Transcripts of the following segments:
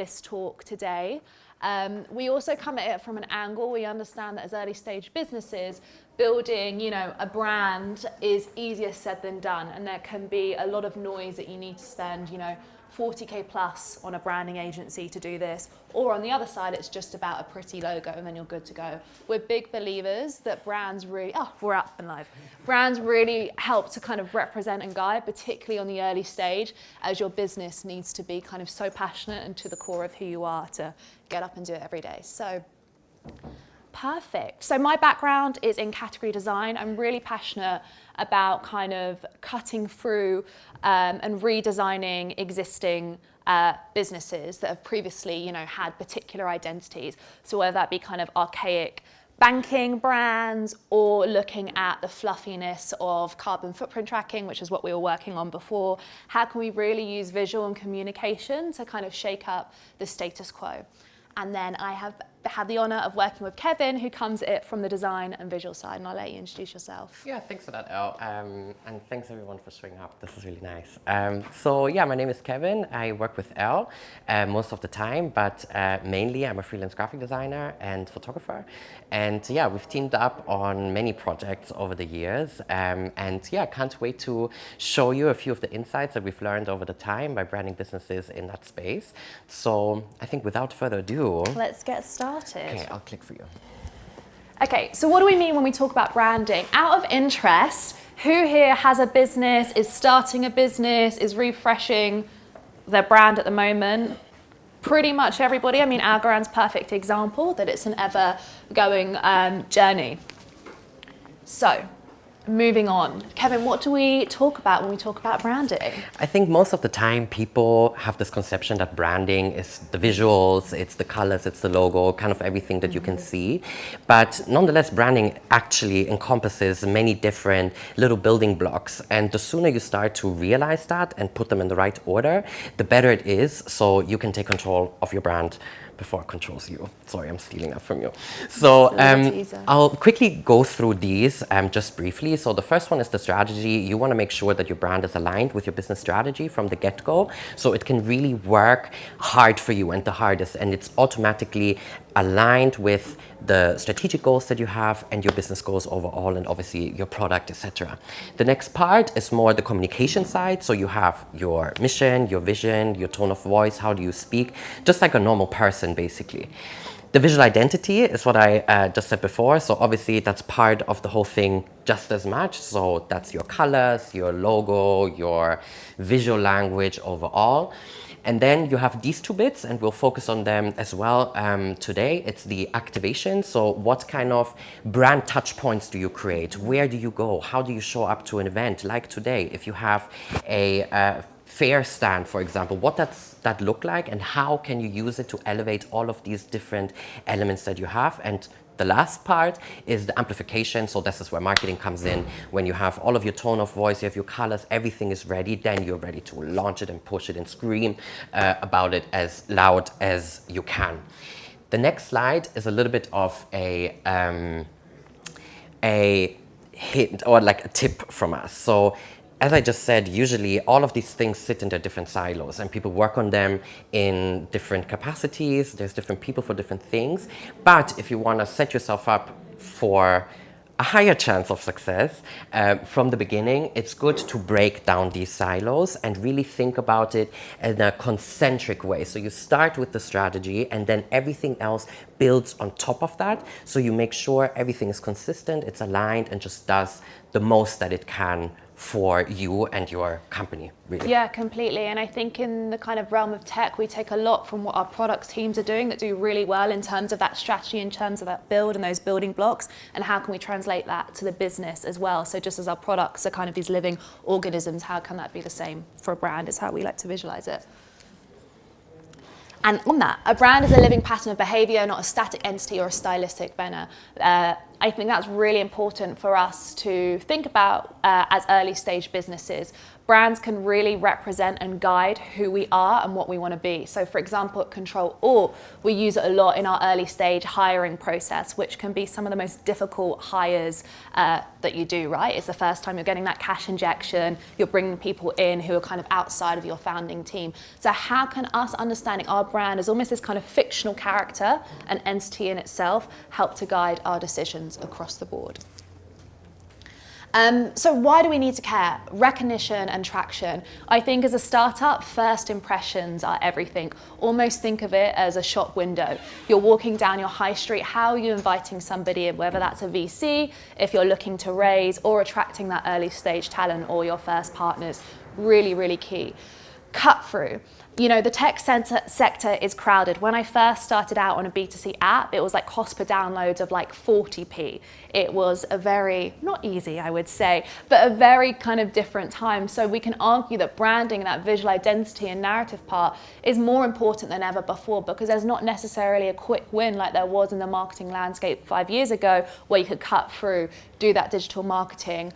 this talk today. We also come at it from an angle. We understand that as early stage businesses, building, a brand is easier said than done, and there can be a lot of noise that you need to spend, 40K plus on a branding agency to do this, or on the other side, it's just about a pretty logo and then you're good to go. We're big believers that brands really, we're up and live. Brands really help to kind of represent and guide, particularly on the early stage, as your business needs to be kind of so passionate and to the core of who you are to get up and do it every day. So, perfect. So my background is in category design. I'm really passionate about kind of cutting through and redesigning existing businesses that have previously, had particular identities. So whether that be kind of archaic banking brands or looking at the fluffiness of carbon footprint tracking, which is what we were working on before. How can we really use visual and communication to kind of shake up the status quo? And then I have had the honor of working with Kevin, who comes at it from the design and visual side, and I'll let you introduce yourself. Yeah, thanks for that, Elle. And thanks everyone for showing up. This is really nice. My name is Kevin. I work with Elle most of the time, but mainly I'm a freelance graphic designer and photographer. And we've teamed up on many projects over the years. Can't wait to show you a few of the insights that we've learned over the time by branding businesses in that space. So I think without further ado, let's get started. Okay, I'll click for you. Okay, so what do we mean when we talk about branding? Out of interest, who here has a business, is starting a business, is refreshing their brand at the moment? Pretty much everybody. I mean, Algorand's perfect example that it's an ever-going journey. So, moving on. Kevin, what do we talk about when we talk about branding? I think most of the time people have this conception that branding is the visuals, it's the colors, it's the logo, kind of everything that you can see. But nonetheless, branding actually encompasses many different little building blocks. And the sooner you start to realize that and put them in the right order, the better it is, so you can take control of your brand before it controls you. Sorry, I'm stealing that from you. So I'll quickly go through these just briefly. So the first one is the strategy. You want to make sure that your brand is aligned with your business strategy from the get-go, so it can really work hard for you and the hardest, and it's automatically aligned with the strategic goals that you have and your business goals overall, and obviously your product, etc. The next part is more the communication side. So you have your mission, your vision, your tone of voice, how do you speak, just like a normal person basically. The visual identity is what I just said before. So obviously that's part of the whole thing just as much. So that's your colors, your logo, your visual language overall. And then you have these two bits, and we'll focus on them as well today. It's the activation. So what kind of brand touch points do you create? Where do you go? How do you show up to an event like today? If you have a fair stand, for example, what does that look like, and how can you use it to elevate all of these different elements that you have? And the last part is the amplification. So this is where marketing comes in. When you have all of your tone of voice, you have your colors, everything is ready, then you're ready to launch it and push it and scream about it as loud as you can. The next slide is a little bit of a hint or like a tip from us. So as I just said, usually all of these things sit in their different silos and people work on them in different capacities. There's different people for different things. But if you want to set yourself up for a higher chance of success from the beginning, it's good to break down these silos and really think about it in a concentric way. So you start with the strategy and then everything else builds on top of that. So you make sure everything is consistent, it's aligned, and just does the most that it can for you and your company, really. Yeah, completely. And I think in the kind of realm of tech, we take a lot from what our products teams are doing that do really well in terms of that strategy, in terms of that build and those building blocks, and how can we translate that to the business as well. So just as our products are kind of these living organisms, how can that be the same for a brand is how we like to visualize it. And on that, a brand is a living pattern of behavior, not a static entity or a stylistic banner. I think that's really important for us to think about as early stage businesses. brands can really represent and guide who we are and what we want to be. So for example, at Control Alt, we use it a lot in our early stage hiring process, which can be some of the most difficult hires that you do, right? It's the first time you're getting that cash injection, you're bringing people in who are kind of outside of your founding team. So how can us understanding our brand as almost this kind of fictional character, an entity in itself, help to guide our decisions across the board? So why do we need to care? Recognition and traction. I think as a startup, first impressions are everything. Almost think of it as a shop window. You're walking down your high street, how are you inviting somebody in, whether that's a VC, if you're looking to raise, or attracting that early stage talent or your first partners. Really, really key. Cut through. You know, the tech sector is crowded. When I first started out on a B2C app, it was like cost per downloads of like 40p. It was a very, not easy, I would say, but a very kind of different time. So we can argue that branding, that visual identity and narrative part is more important than ever before, because there's not necessarily a quick win like there was in the marketing landscape 5 years ago, where you could cut through, do that digital marketing.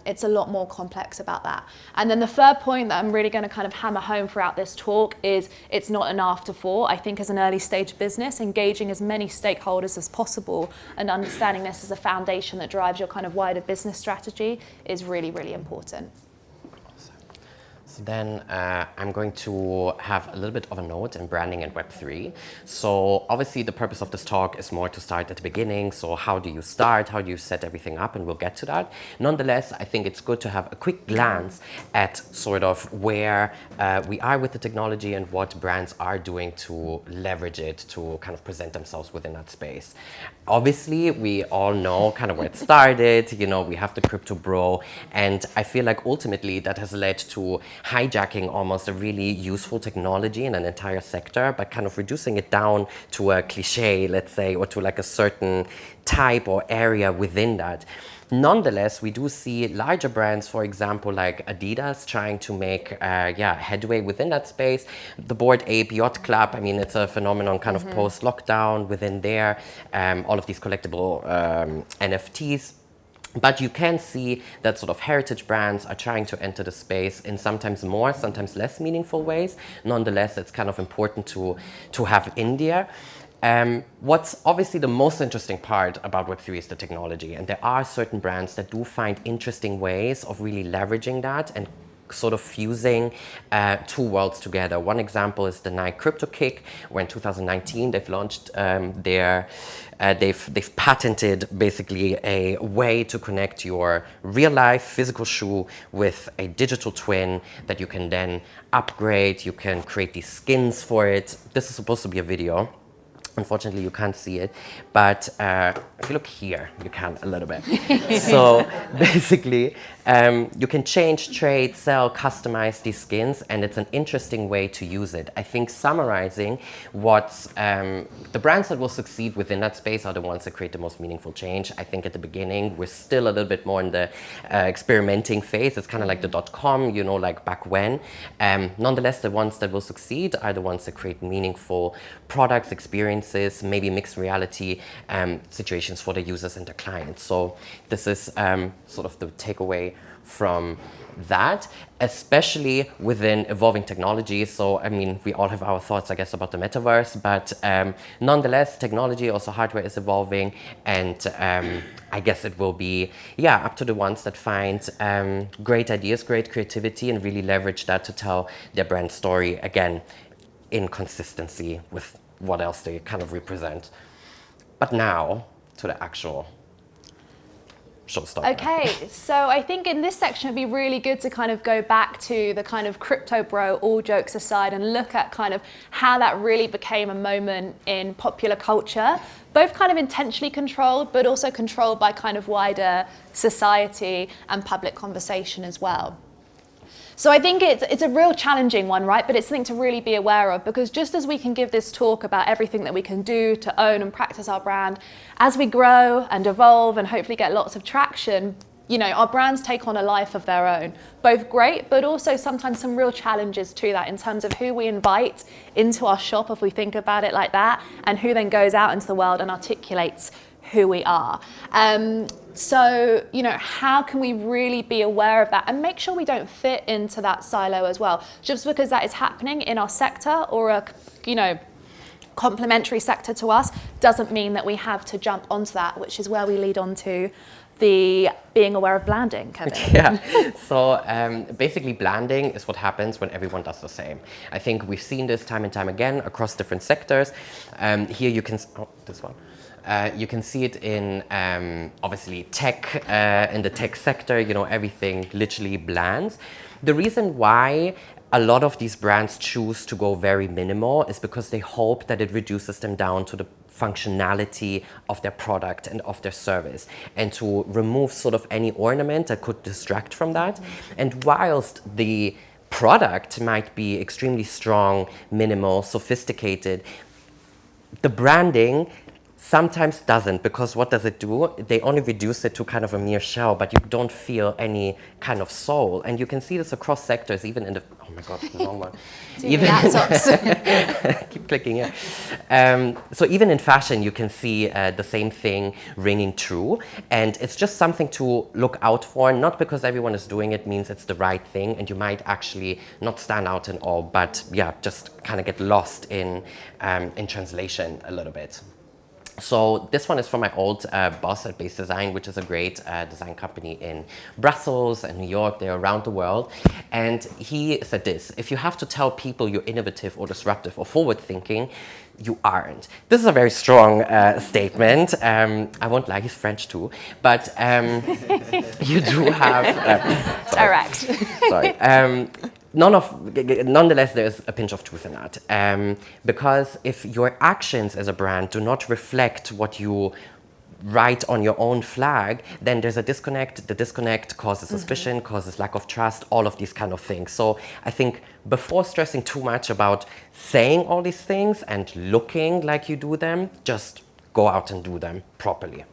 It's a lot more complex about that. And then the third point that I'm really going to kind of hammer home throughout this talk is it's not an afterthought. I think as an early stage business, engaging as many stakeholders as possible and understanding this as a foundation that drives your kind of wider business strategy is really, really important. So then I'm going to have a little bit of a note in branding and Web3. So obviously the purpose of this talk is more to start at the beginning. So how do you start? How do you set everything up? And we'll get to that. Nonetheless, I think it's good to have a quick glance at sort of where we are with the technology and what brands are doing to leverage it to kind of present themselves within that space. Obviously, we all know kind of where it started. You know, we have the crypto bro, and I feel like ultimately that has led to hijacking almost a really useful technology in an entire sector, but kind of reducing it down to a cliche, let's say, or to like a certain type or area within that. Nonetheless, we do see larger brands, for example, like Adidas, trying to make headway within that space. The Bored Ape Yacht Club, I mean, it's a phenomenon kind of post-lockdown within there. All of these collectible NFTs. But you can see that sort of heritage brands are trying to enter the space in sometimes more, sometimes less meaningful ways. Nonetheless, it's kind of important to have in there. What's obviously the most interesting part about Web3 is the technology. And there are certain brands that do find interesting ways of really leveraging that and sort of fusing two worlds together. One example is the Nike Crypto Kick, where in 2019 they've launched they've patented basically a way to connect your real life physical shoe with a digital twin that you can then upgrade. You can create these skins for it. This is supposed to be a video. Unfortunately, you can't see it, but if you look here, you can a little bit. So basically, you can change, trade, sell, customize these skins, and it's an interesting way to use it. I think summarizing what's the brands that will succeed within that space are the ones that create the most meaningful change. I think at the beginning, we're still a little bit more in the experimenting phase. It's kind of like the .com, you know, like back when. Nonetheless, the ones that will succeed are the ones that create meaningful products, experiences, maybe mixed reality situations for the users and the clients. So this is sort of the takeaway from that, especially within evolving technology. So, I mean, we all have our thoughts, I guess, about the metaverse, but nonetheless, technology, also hardware is evolving, and I guess it will be, up to the ones that find great ideas, great creativity, and really leverage that to tell their brand story, again, in consistency with what else they kind of represent. But now, to the actual showstopper. Okay, so I think in this section it'd be really good to kind of go back to the kind of crypto bro, all jokes aside, and look at kind of how that really became a moment in popular culture, both kind of intentionally controlled, but also controlled by kind of wider society and public conversation as well. So I think it's a real challenging one, right? But it's something to really be aware of, because just as we can give this talk about everything that we can do to own and practice our brand, as we grow and evolve and hopefully get lots of traction, you know, our brands take on a life of their own, both great, but also sometimes some real challenges to that in terms of who we invite into our shop, if we think about it like that, and who then goes out into the world and articulates who we are. So, you know, how can we really be aware of that and make sure we don't fit into that silo as well? Just because that is happening in our sector or a, you know, complementary sector to us doesn't mean that we have to jump onto that, which is where we lead on to the being aware of blanding, Kevin. Yeah, so basically blanding is what happens when everyone does the same. I think we've seen this time and time again across different sectors. Here you can, this one. You can see it in obviously tech, in the tech sector, you know, everything literally blands. The reason why a lot of these brands choose to go very minimal is because they hope that it reduces them down to the functionality of their product and of their service, and to remove sort of any ornament that could distract from that. And whilst the product might be extremely strong, minimal, sophisticated, the branding sometimes doesn't, because what does it do? They only reduce it to kind of a mere shell, but you don't feel any kind of soul. And you can see this across sectors, even in the, oh my God, the wrong one. Even keep clicking here. So even in fashion, you can see the same thing ringing true. And it's just something to look out for, not because everyone is doing it means it's the right thing, and you might actually not stand out in all, but yeah, just kind of get lost in translation a little bit. So this one is from my old boss at Base Design, which is a great design company in Brussels and New York. They're around the world. And he said this: if you have to tell people you're innovative or disruptive or forward thinking, you aren't. This is a very strong statement. I won't lie, he's French too. But you do have... Direct. Sorry. Nonetheless, there's a pinch of truth in that. Because if your actions as a brand do not reflect what you write on your own flag, then there's a disconnect. The disconnect causes suspicion, causes lack of trust, all of these kind of things. So I think before stressing too much about saying all these things and looking like you do them, just go out and do them properly.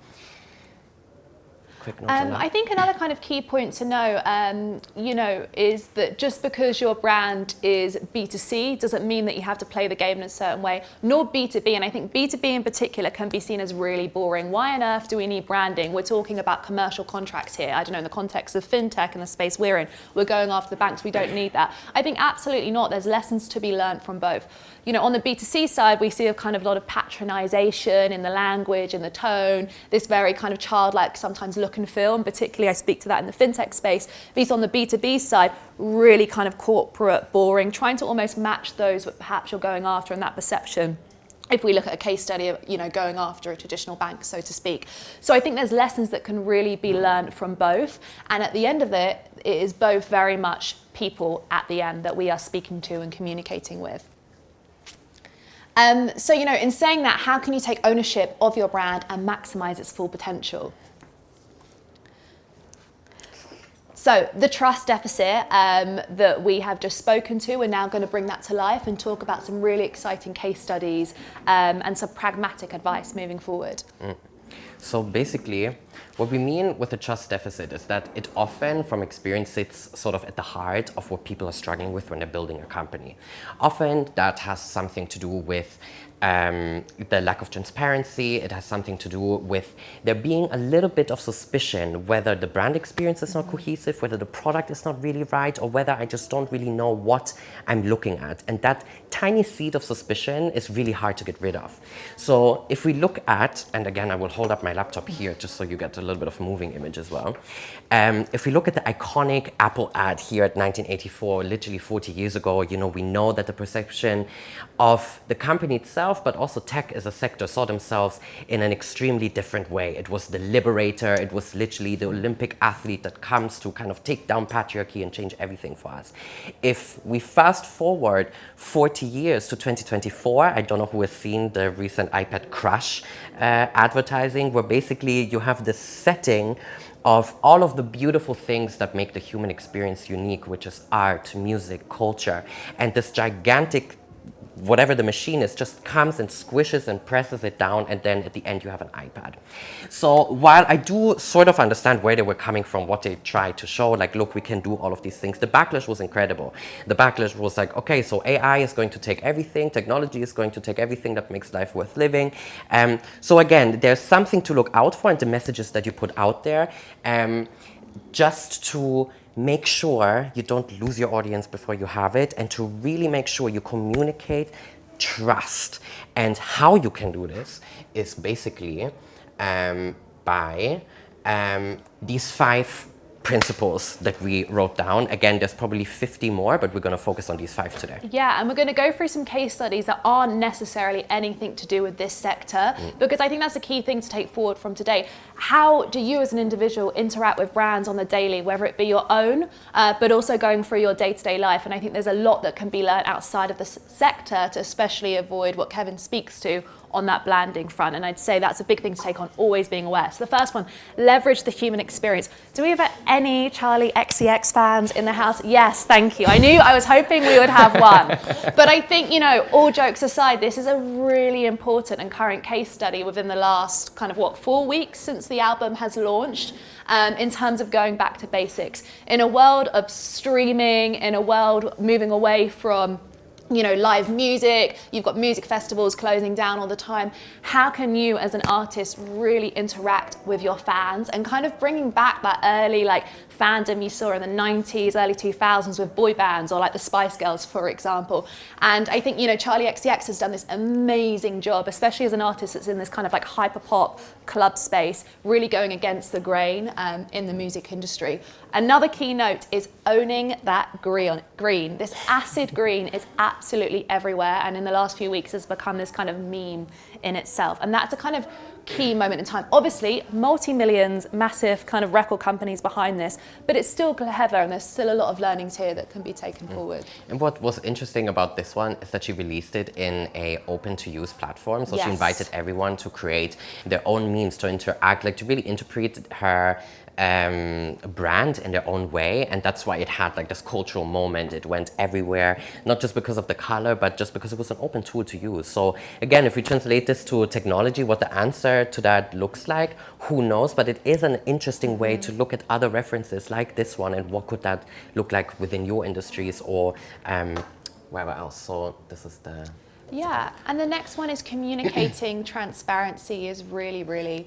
I think another kind of key point to know, you know, is that just because your brand is B2C doesn't mean that you have to play the game in a certain way, nor B2B. And I think B2B in particular can be seen as really boring. Why on earth do we need branding? We're talking about commercial contracts here. I don't know, in the context of fintech and the space we're in, we're going after the banks. We don't need that. I think absolutely not. There's lessons to be learned from both. You know, on the B2C side, we see a kind of lot of patronization in the language, in the tone, this very kind of childlike, sometimes look and feel, and particularly I speak to that in the fintech space. At least on the B2B side, really kind of corporate, boring, trying to almost match those that perhaps you're going after in that perception. If we look at a case study of, you know, going after a traditional bank, so to speak. So I think there's lessons that can really be learned from both. And at the end of it, it is both very much people at the end that we are speaking to and communicating with. So, you know, in saying that, how can you take ownership of your brand and maximize its full potential? So the trust deficit that we have just spoken to, we're now going to bring that to life and talk about some really exciting case studies and some pragmatic advice moving forward. So basically, what we mean with the trust deficit is that it often, from experience, sits sort of at the heart of what people are struggling with when they're building a company. Often that has something to do with the lack of transparency. It has something to do with there being a little bit of suspicion whether the brand experience is not cohesive, whether the product is not really right, or whether I just don't really know what I'm looking at. And that tiny seed of suspicion is really hard to get rid of. So if we look at, and again, I will hold up my laptop here just so you get a little bit of a moving image as well. If we look at the iconic Apple ad here at 1984, literally 40 years ago, you know, we know that the perception of the company itself, but also tech as a sector, saw themselves in an extremely different way. It was the liberator. It was literally the Olympic athlete that comes to kind of take down patriarchy and change everything for us. If we fast forward 40 years to 2024, I don't know who has seen the recent iPad crash advertising, where basically you have this setting of all of the beautiful things that make the human experience unique, which is art, music, culture, and this gigantic whatever the machine is just comes and squishes and presses it down, and then at the end you have an iPad. So while I do sort of understand where they were coming from, what they tried to show, like, look, we can do all of these things, the backlash was incredible. The backlash was like, okay, so AI is going to take everything, technology is going to take everything that makes life worth living. So again, there's something to look out for in the messages that you put out there, just to make sure you don't lose your audience before you have it, and to really make sure you communicate trust. And how you can do this is basically by these 5 principles that we wrote down. Again, there's probably 50 more, but we're going to focus on these 5 today. Yeah, and we're going to go through some case studies that aren't necessarily anything to do with this sector, because I think that's a key thing to take forward from today. How do you as an individual interact with brands on the daily, whether it be your own, but also going through your day-to-day life? And I think there's a lot that can be learned outside of the sector to especially avoid what Kevin speaks to on that branding front. And I'd say that's a big thing to take on, always being aware. So the first one, leverage the human experience. Do we have any Charli XCX fans in the house? Yes, thank you. I was hoping we would have one. But I think, you know, all jokes aside, this is a really important and current case study within the last 4 weeks since the album has launched, in terms of going back to basics. In a world of streaming, in a world moving away from live music, you've got music festivals closing down all the time. How can you as an artist really interact with your fans and kind of bringing back that early fandom you saw in the 90s, early 2000s with boy bands, or like the Spice Girls, for example? And I think, Charli XCX has done this amazing job, especially as an artist that's in this kind of hyper pop club space, really going against the grain in the music industry. Another key note is owning that green. This acid green is absolutely everywhere, and in the last few weeks has become this kind of meme in itself. And that's a kind of key moment in time. Obviously, multi-millions, massive kind of record companies behind this, but it's still clever, and there's still a lot of learnings here that can be taken forward. And what was interesting about this one is that she released it in a open to use platform. So Yes. she invited everyone to create their own memes, to interact, to really interpret her brand in their own way. And that's why it had this cultural moment. It went everywhere, not just because of the color, but just because it was an open tool to use. So again, if we translate this to technology, what the answer to that looks like, who knows? But it is an interesting way to look at other references like this one, and what could that look like within your industries or wherever else. So this is the... Yeah, and the next one is communicating transparency is really, really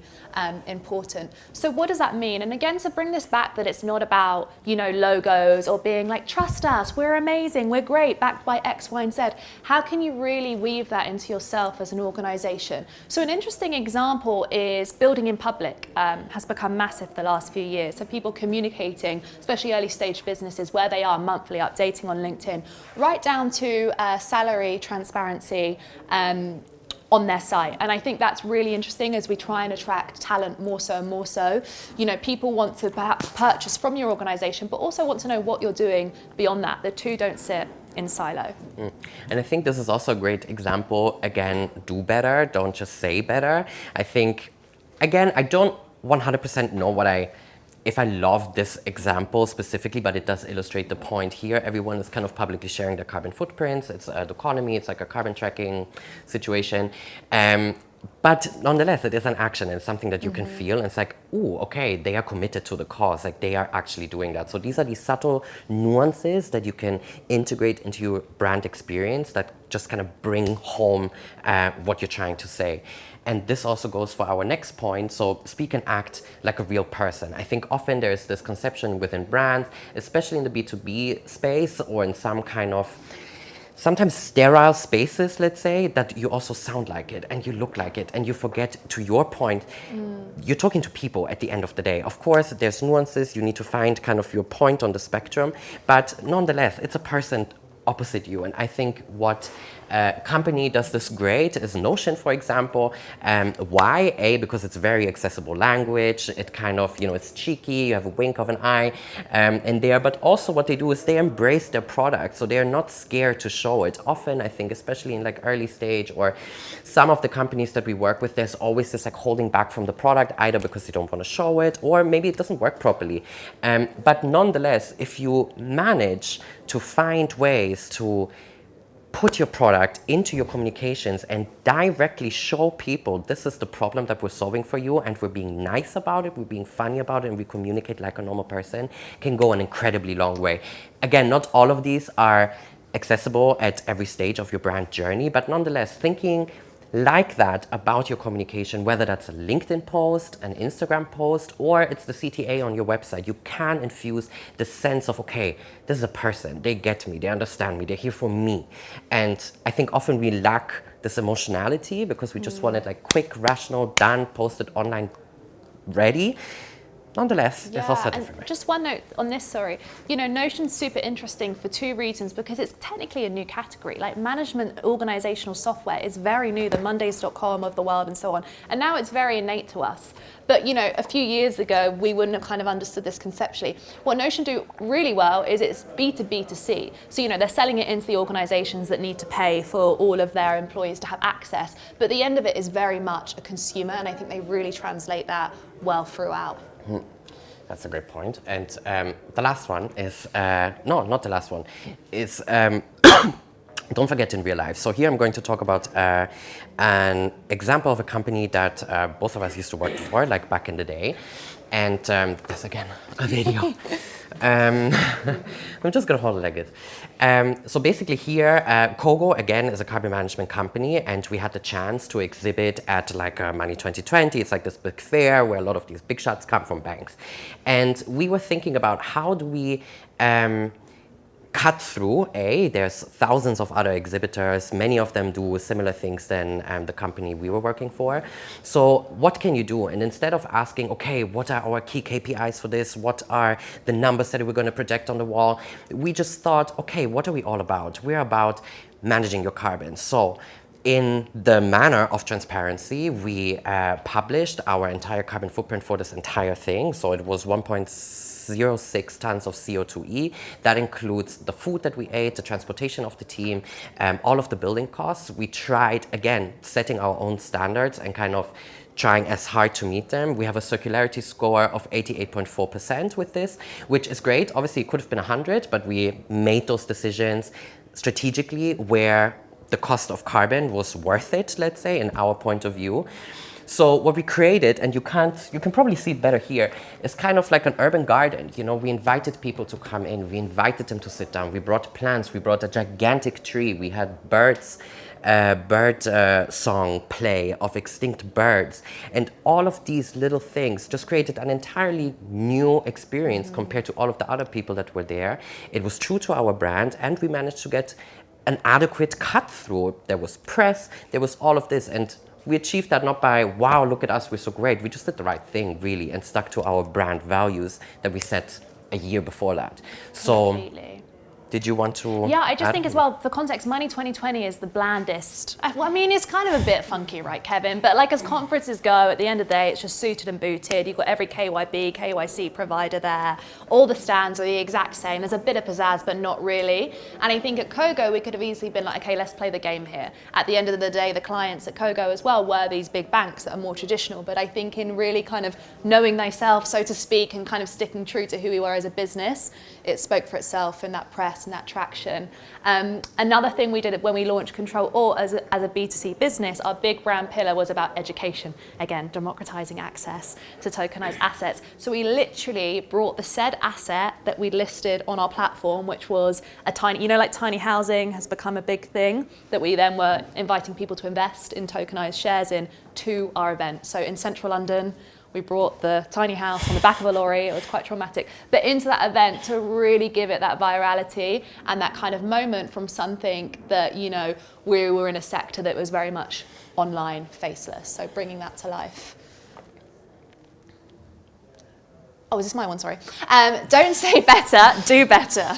important. So what does that mean? And again, to bring this back, that it's not about, logos or being trust us, we're amazing, we're great, backed by X, Y, and Z. How can you really weave that into yourself as an organization? So an interesting example is building in public has become massive the last few years. So people communicating, especially early stage businesses, where they are monthly, updating on LinkedIn, right down to salary transparency on their site. And I think that's really interesting as we try and attract talent more so and more so. People want to perhaps purchase from your organization, but also want to know what you're doing beyond that. The two don't sit in silo. And I think this is also a great example. Again, do better, don't just say better. I think, again, I don't 100% know if I love this example specifically, but it does illustrate the point here. Everyone is kind of publicly sharing their carbon footprints. It's the economy, it's like a carbon tracking situation. But nonetheless, it is an action, and something that you can feel. And it's ooh, okay, they are committed to the cause. They are actually doing that. So these are these subtle nuances that you can integrate into your brand experience that just kind of bring home what you're trying to say. And this also goes for our next point. So speak and act like a real person. I think often there's this conception within brands, especially in the B2B space or in some kind of sometimes sterile spaces, let's say, that you also sound like it and you look like it, and you forget, to your point, you're talking to people at the end of the day. Of course, there's nuances, you need to find kind of your point on the spectrum, but nonetheless, it's a person opposite you. And I think what company does this great is Notion, for example. Why? Because it's very accessible language. It kind of, it's cheeky. You have a wink of an eye in there. But also what they do is they embrace their product. So they're not scared to show it. Often, I think, especially in early stage or some of the companies that we work with, there's always this holding back from the product, either because they don't want to show it or maybe it doesn't work properly. But nonetheless, if you manage to find ways to put your product into your communications and directly show people this is the problem that we're solving for you, and we're being nice about it, we're being funny about it, and we communicate like a normal person, can go an incredibly long way. Again, not all of these are accessible at every stage of your brand journey, but nonetheless, thinking like that about your communication, whether that's a LinkedIn post, an Instagram post, or it's the CTA on your website, you can infuse the sense of, okay, this is a person, they get me, they understand me, they're here for me. And I think often we lack this emotionality because we just want it like quick, rational, done, posted online, ready. Nonetheless, there's also a different way. Just one note on this, sorry. You know, Notion's super interesting for two reasons, because it's technically a new category. Like management organizational software is very new, the Mondays.com of the world and so on. And now it's very innate to us. But, you know, a few years ago, we wouldn't have kind of understood this conceptually. What Notion do really well is it's B2B2C. So, you know, they're selling it into the organizations that need to pay for all of their employees to have access. But the end of it is very much a consumer, and I think they really translate that well throughout. That's a great point. And the last one is, no, not the last one, is don't forget in real life. So here I'm going to talk about an example of a company that both of us used to work for, like back in the day. And there's again a video. I'm just gonna hold it like this. So basically here, Kogo again is a carbon management company, and we had the chance to exhibit at like Money 2020. It's like this big fair where a lot of these big shots come from banks. And we were thinking about how do we cut through, there's thousands of other exhibitors, many of them do similar things than the company we were working for. So what can you do? And instead of asking, okay, what are our key KPIs for this? What are the numbers that we're going to project on the wall? We just thought, okay, what are we all about? We're about managing your carbon. So in the manner of transparency, we published our entire carbon footprint for this entire thing. So it was 1.06 tons of CO2e. That includes the food that we ate, the transportation of the team, all of the building costs. We tried, again, setting our own standards and kind of trying as hard to meet them. We have a circularity score of 88.4% with this, which is great. Obviously, it could have been 100, but we made those decisions strategically where the cost of carbon was worth it, let's say, in our point of view. So what we created, and you can probably see it better here, is kind of like an urban garden. You know, we invited people to come in, we invited them to sit down, we brought plants, we brought a gigantic tree, we had bird song play of extinct birds, and all of these little things just created an entirely new experience compared to all of the other people that were there. It was true to our brand, and we managed to get an adequate cut through. There was press, there was all of this, and we achieved that not by, wow, look at us, we're so great. We just did the right thing, really, and stuck to our brand values that we set a year before that. So, Completely. Did you want to Yeah, I just add? think as well, for context, Money 2020 is the blandest. Well, I mean, it's kind of a bit funky, right, Kevin? But like as conferences go, at the end of the day, it's just suited and booted. You've got every KYB, KYC provider there. All the stands are the exact same. There's a bit of pizzazz, but not really. And I think at Kogo, we could have easily been like, okay, let's play the game here. At the end of the day, the clients at Kogo as well were these big banks that are more traditional. But I think in really kind of knowing thyself, so to speak, and kind of sticking true to who we were as a business, it spoke for itself in that press and that traction. Another thing we did when we launched Control Alt as a B2C business, our big brand pillar was about education. Again, democratizing access to tokenized assets. So we literally brought the said asset that we listed on our platform, which was a tiny, you know, like tiny housing has become a big thing, that we then were inviting people to invest in tokenized shares in, to our event. So in central London, we brought the tiny house on the back of a lorry. It was quite traumatic. But into that event to really give it that virality and that kind of moment from something that, you know, we were in a sector that was very much online, faceless. So bringing that to life. Oh, is this my one? Sorry. Don't say better, do better.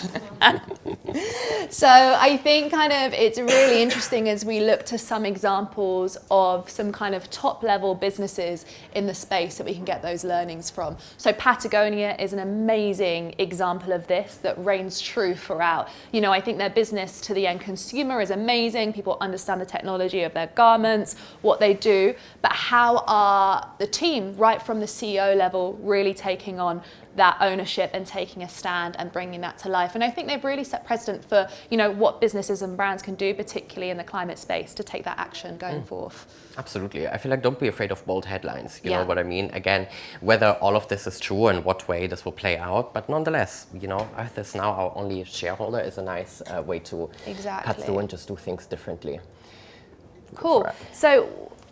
So I think kind of it's really interesting as we look to some examples of some kind of top level businesses in the space that we can get those learnings from. So Patagonia is an amazing example of this that reigns true throughout. You know, I think their business to the end consumer is amazing. People understand the technology of their garments, what they do, but how are the team right from the CEO level really taking taking on that ownership and taking a stand and bringing that to life. And I think they've really set precedent for, what businesses and brands can do, particularly in the climate space, to take that action going forth. Absolutely. I feel like don't be afraid of bold headlines. You Yeah. know what I mean? Again, whether all of this is true and what way this will play out, but nonetheless, Earth is now our only shareholder is a nice way to cut through and just do things differently. Cool. So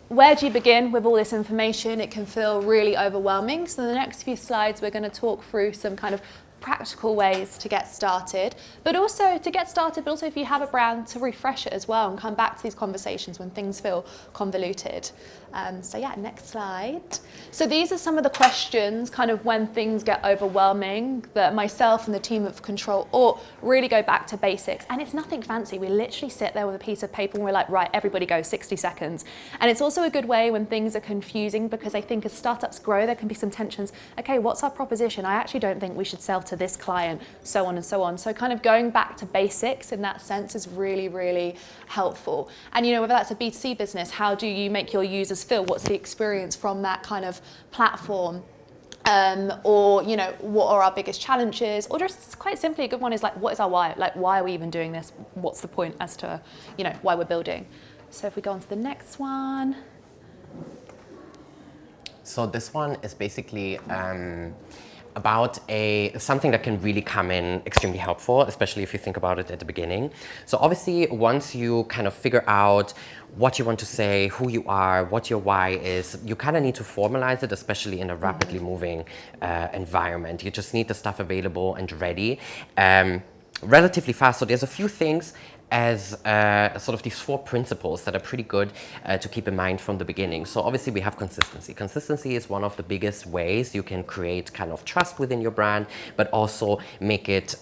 where do you begin with all this information? It can feel really overwhelming. So in the next few slides, we're going to talk through some kind of practical ways to get started, but also if you have a brand, to refresh it as well and come back to these conversations when things feel convoluted. Next slide. So these are some of the questions kind of when things get overwhelming that myself and the team of Control Alt really go back to basics. And it's nothing fancy. We literally sit there with a piece of paper and we're like, right, everybody go 60 seconds. And it's also a good way when things are confusing, because I think as startups grow, there can be some tensions. Okay, what's our proposition? I actually don't think we should sell to this client, so on and so on. So kind of going back to basics in that sense is really, really helpful. And whether that's a B2C business, how do you make your users feel? What's the experience from that kind of platform? Or what are our biggest challenges? Or just quite simply, a good one is like, what is our why? Like, why are we even doing this? What's the point as to, why we're building? So if we go on to the next one. So this one is basically about something that can really come in extremely helpful, especially if you think about it at the beginning. So obviously, once you kind of figure out what you want to say, who you are, what your why is, you kind of need to formalize it, especially in a rapidly moving environment. You just need the stuff available and ready relatively fast. So there's a few things as sort of these 4 principles that are pretty good to keep in mind from the beginning. So obviously we have consistency. Consistency is one of the biggest ways you can create kind of trust within your brand, but also make it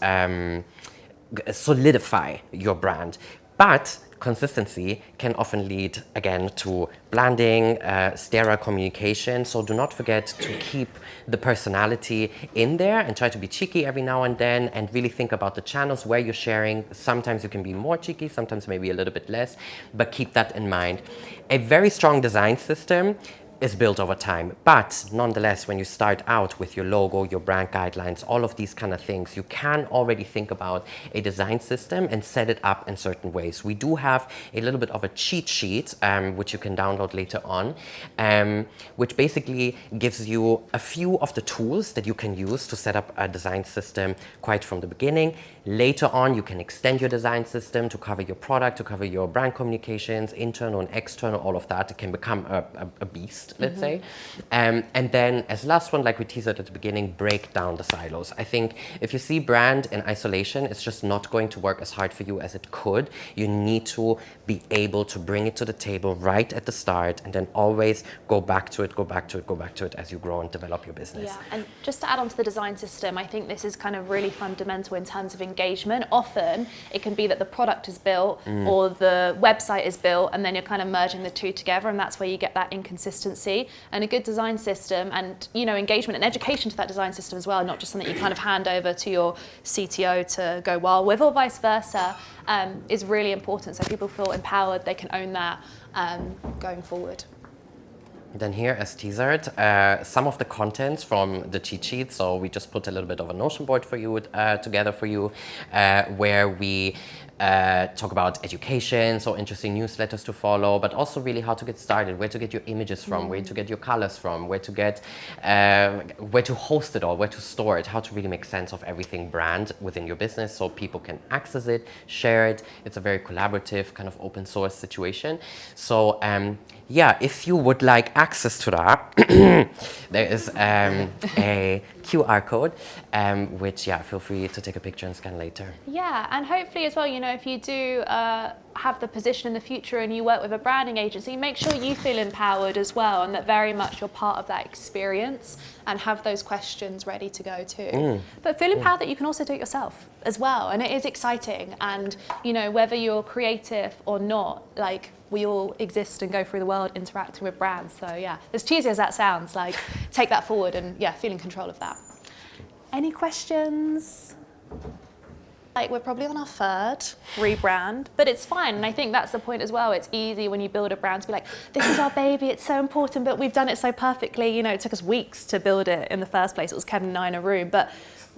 solidify your brand. But consistency can often lead, again, to blanding, sterile communication. So do not forget to keep the personality in there and try to be cheeky every now and then, and really think about the channels where you're sharing. Sometimes you can be more cheeky, sometimes maybe a little bit less, but keep that in mind. A very strong design system is built over time, but nonetheless, when you start out with your logo, your brand guidelines, all of these kind of things, you can already think about a design system and set it up in certain ways. We do have a little bit of a cheat sheet, which you can download later on, which basically gives you a few of the tools that you can use to set up a design system quite from the beginning. Later on, you can extend your design system to cover your product, to cover your brand communications, internal and external, all of that. It can become a beast, let's say. And then as last one, like we teased at the beginning, break down the silos. I think if you see brand in isolation, it's just not going to work as hard for you as it could. You need to be able to bring it to the table right at the start, and then always go back to it as you grow and develop your business. Yeah, and just to add on to the design system, I think this is kind of really fundamental in terms of engagement. Often it can be that the product is built or the website is built, and then you're kind of merging the two together, and that's where you get that inconsistency. And a good design system and engagement and education to that design system as well, not just something you kind of hand over to your CTO to go wild with, or vice versa, is really important. So people feel empowered, they can own that going forward. Then here, as teasered, some of the contents from the cheat sheet. So we just put a little bit of a Notion board for you together for you, where we talk about education, so interesting newsletters to follow, but also really how to get started, where to get your images from, where to get your colors from, where to host it all, where to store it, how to really make sense of everything brand within your business so people can access it, share it. It's a very collaborative kind of open source situation. So yeah, if you would like access to that, there is a QR code, which, yeah, feel free to take a picture and scan later. Yeah, and hopefully as well, if you do have the position in the future and you work with a branding agency, make sure you feel empowered as well, and that very much you're part of that experience and have those questions ready to go too. But feel empowered that you can also do it yourself as well, and it is exciting. And whether you're creative or not, like, we all exist and go through the world interacting with brands. So yeah, as cheesy as that sounds, like, take that forward and yeah, feel in control of that. Any questions? Like, we're probably on our third rebrand, but it's fine. And I think that's the point as well. It's easy when you build a brand to be like, this is our baby, it's so important, but we've done it so perfectly. You know, it took us weeks to build it in the first place. It was Kevin and I in a room, but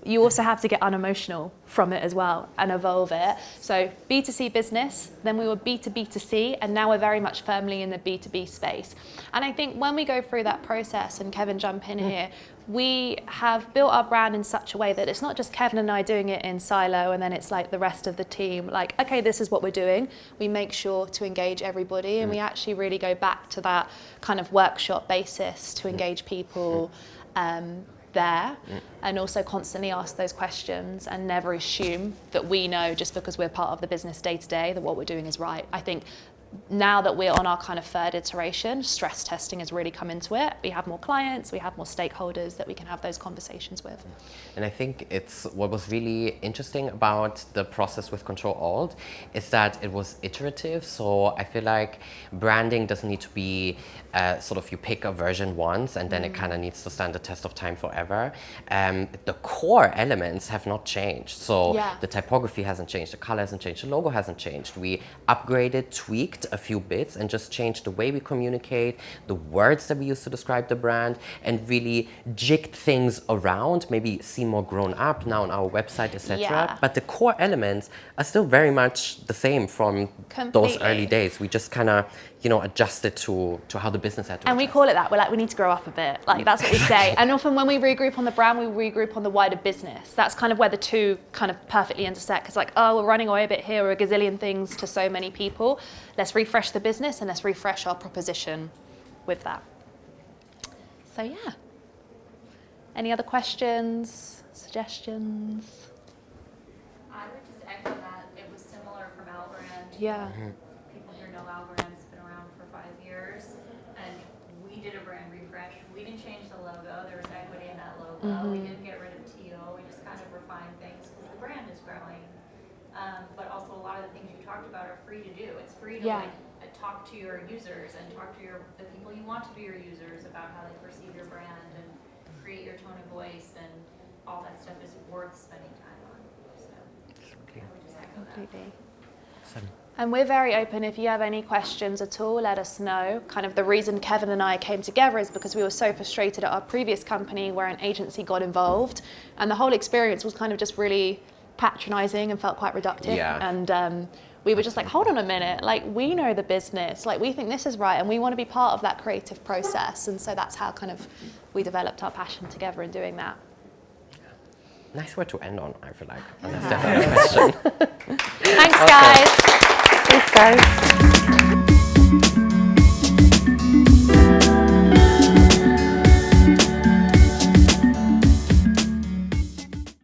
you also have to get unemotional from it as well and evolve it. So B2C business, then we were B2B2C, and now we're very much firmly in the B2B space. And I think when we go through that process, and Kevin, jump in here, we have built our brand in such a way that it's not just Kevin and I doing it in silo and then it's like the rest of the team, like, okay, this is what we're doing. We make sure to engage everybody, and we actually really go back to that kind of workshop basis to engage people there, and also constantly ask those questions and never assume that we know just because we're part of the business day to day that what we're doing is right. I think now that we're on our kind of third iteration, stress testing has really come into it. We have more clients, we have more stakeholders that we can have those conversations with. And I think it's what was really interesting about the process with Control Alt is that it was iterative. So I feel like branding doesn't need to be sort of you pick a version once and then it kind of needs to stand the test of time forever. The core elements have not changed. So the typography hasn't changed, the color hasn't changed, the logo hasn't changed. We upgraded, tweaked a few bits and just changed the way we communicate, the words that we use to describe the brand, and really jigged things around, maybe seem more grown up now on our website, etc. But the core elements are still very much the same from those early days. We just kind of, you know, adjusted to how the business had to And adjust. we call it that. We're like, we need to grow up a bit. Like, that's what we say. And often when we regroup on the brand, we regroup on the wider business. That's kind of where the two kind of perfectly intersect. Because like, oh, we're running away a bit here. We're a gazillion things to so many people. Let's refresh the business and let's refresh our proposition with that. So yeah. Any other questions, suggestions? I would just echo that. It was similar from Outbrand. Yeah. People here know Outbrand's been around for 5 years, and we did a brand refresh. We didn't change the logo. There was equity in that logo. We didn't get rid of teal. We just kind of refined things because the brand is growing. But also a lot of the things you talked about are free to do. It's free to like talk to your users and talk to the people you want to be your users about how they perceive your brand and create your tone of voice, and all that stuff is worth spending time on. So I would just echo that. Completely. Awesome. And we're very open. If you have any questions at all, let us know. Kind of the reason Kevin and I came together is because we were so frustrated at our previous company where an agency got involved, and the whole experience was kind of just really patronizing and felt quite reductive. And we were just like, hold on a minute, like, we know the business, like, we think this is right, and we want to be part of that creative process. And so that's how kind of we developed our passion together in doing that. Nice word to end on, I feel like. And that's definitely a question. Thanks, guys. Thanks, guys.